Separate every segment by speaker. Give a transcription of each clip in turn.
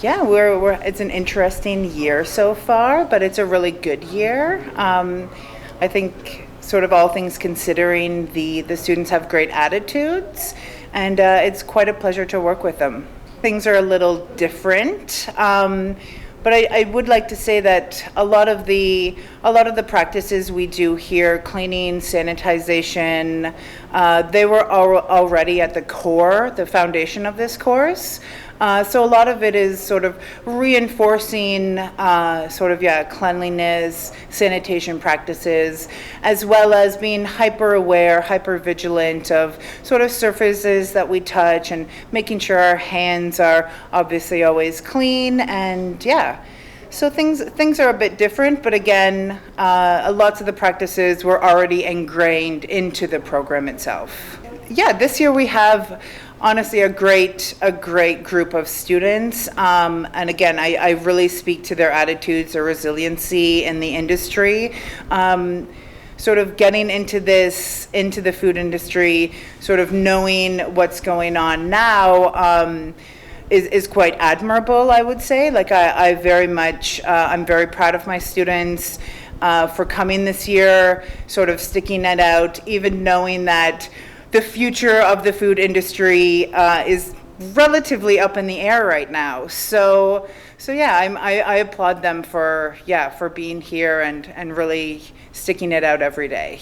Speaker 1: Yeah, it's an interesting year so far, but it's a really good year. I think, sort of all things considering, the students have great attitudes, and it's quite a pleasure to work with them. Things are a little different, but I would like to say that a lot of the practices we do here, cleaning, sanitization, they were already at the core, the foundation of this course. So a lot of it is sort of reinforcing cleanliness, sanitation practices, as well as being hyper aware, hyper vigilant of sort of surfaces that we touch, and making sure our hands are obviously always clean. And yeah, so things are a bit different, but again, lots of the practices were already ingrained into the program itself. Yeah, this year we have honestly a great group of students, and again, I really speak to their attitudes, their resiliency in the industry. Sort of getting into the food industry, sort of knowing what's going on now, is quite admirable, I would say. Like I very much, I'm very proud of my students for coming this year, sort of sticking it out, even knowing that the future of the food industry is relatively up in the air right now. So yeah, I applaud them for being here and really sticking it out every day.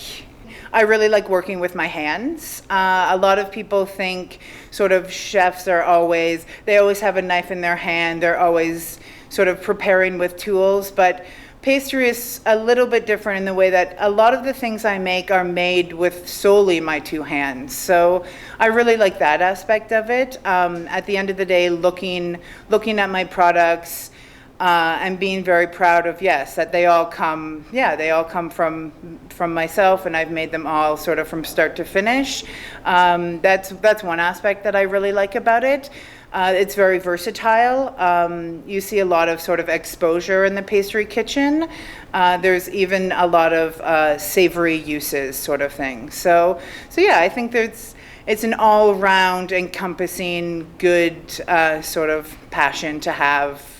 Speaker 1: I really like working with my hands. A lot of people think sort of chefs they always have a knife in their hand, they're always sort of preparing with tools, but pastry is a little bit different in the way that a lot of the things I make are made with solely my two hands. So I really like that aspect of it. At the end of the day, looking at my products, and being very proud of, yes, that they all come from myself, and I've made them all sort of from start to finish. That's one aspect that I really like about it. It's very versatile. You see a lot of sort of exposure in the pastry kitchen. There's even a lot of savory uses, sort of thing. So yeah, I think it's an all-round encompassing good sort of passion to have